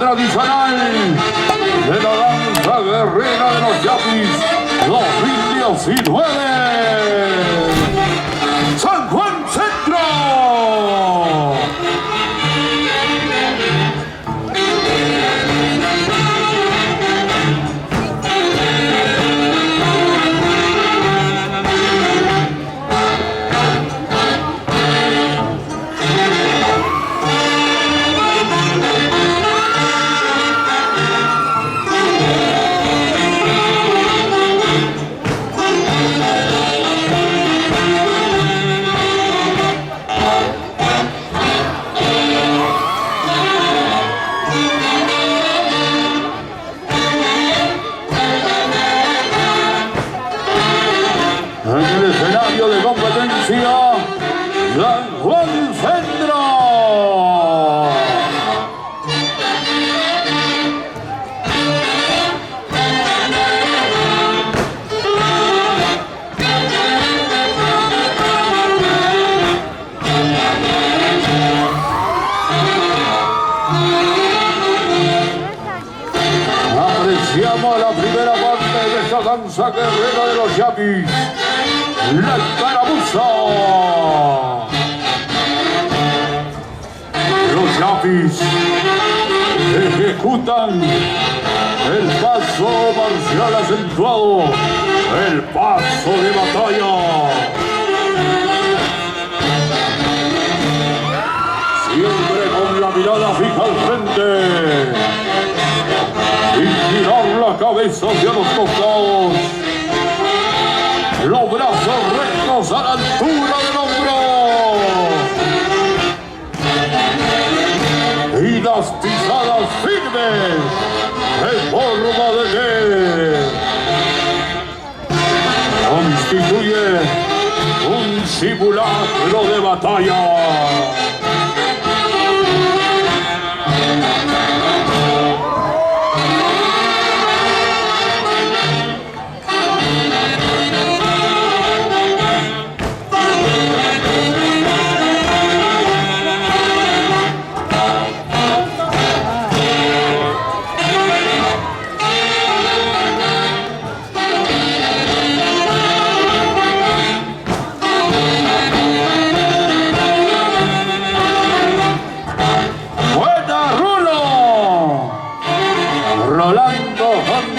tradicional de la danza guerrera de los Yapis 2019. San Juan Centro. En el escenario de competencia, San Juan Centro. Apreciamos la primera parte de esta danza guerrera de los Yapis. La Escaramuza. Los Yapis ejecutan el paso marcial acentuado, el paso de batalla. Siempre con la mirada fija al frente, sin girar la cabeza hacia los costados. Los brazos rectos a la altura del hombro. Y las pisadas firmes en forma de T. Constituye un simulacro de batalla.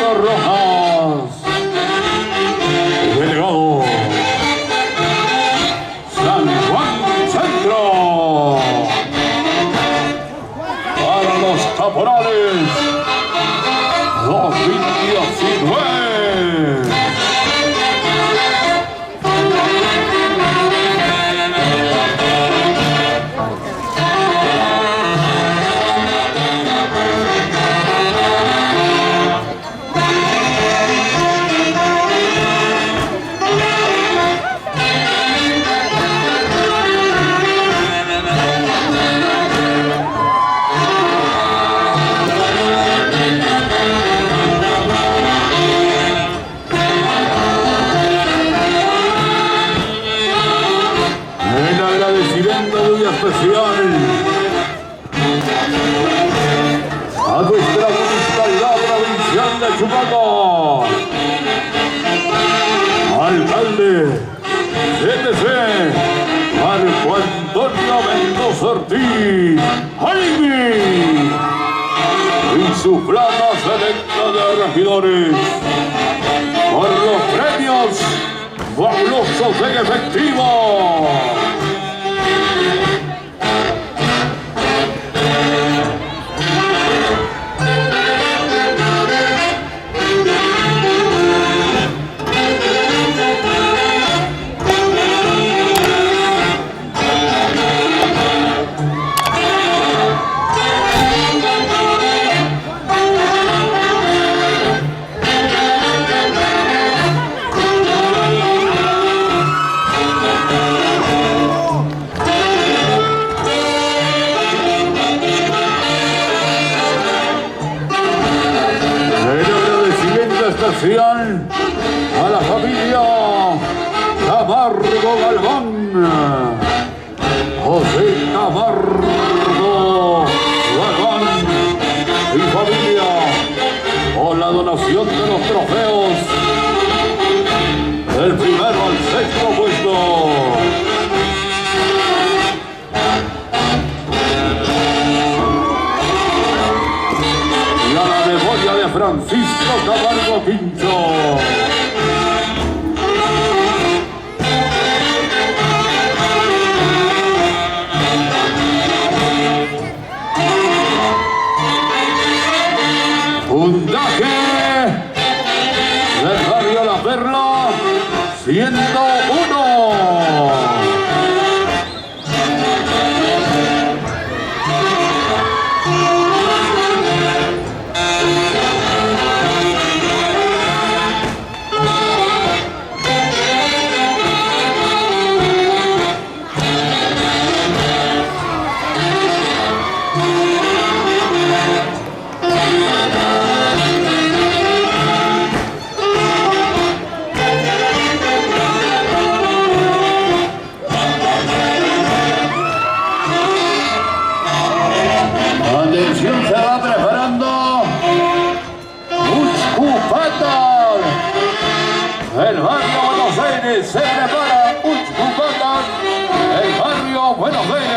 Rojas, delegado San Juan Centro. Para los caporales 2019. Especial a nuestra municipalidad provincial de Chupaco, alcalde CTC Marco Antonio Mendoza Ortiz, Jaime, y su plana selecta de regidores por los premios fabulosos en efectivo. Especial a la familia Camargo Galván, José Camargo Galván y con la donación de los trofeos del primero al sexto puesto. Y a la memoria de Francisco Camargo Quincho. Puntaje del barrio La Perla, 101. Se va preparando Uxcupatal. El barrio Buenos Aires se prepara. Uxcupatal. El barrio Buenos Aires.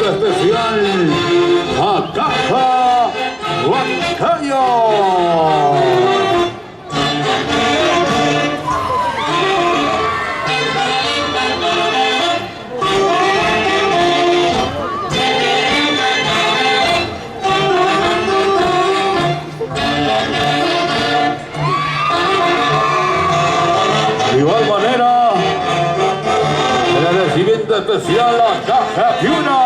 Especial a Caja Huancayo. De igual manera, en el recibimiento especial a Caja Piuna.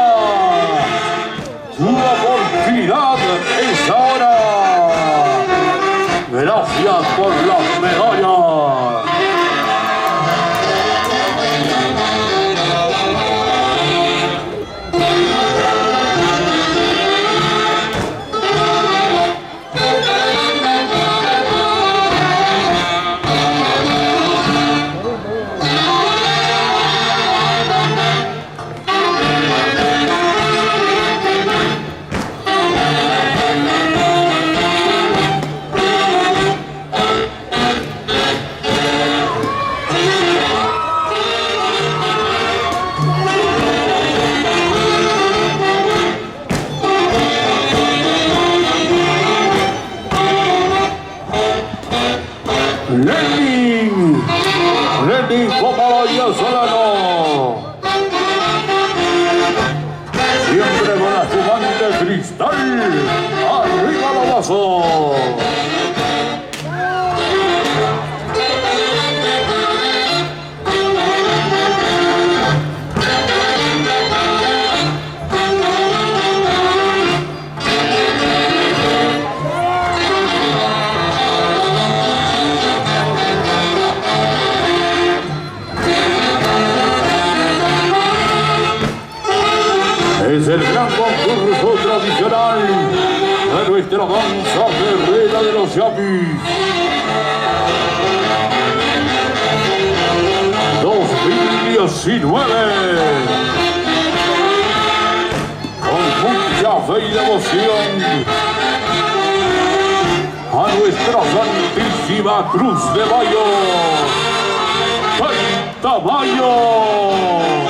Su oportunidad es ahora. Gracias por las medallas. Lenin Copaballo Solano. Siempre con la espumante Cristal. Arriba los vasos. Es el gran concurso tradicional de nuestra danza guerrera de los Yapis. 2019. Con mucha fe y devoción a nuestra Santísima Cruz de Mayo. ¡30 Mayo!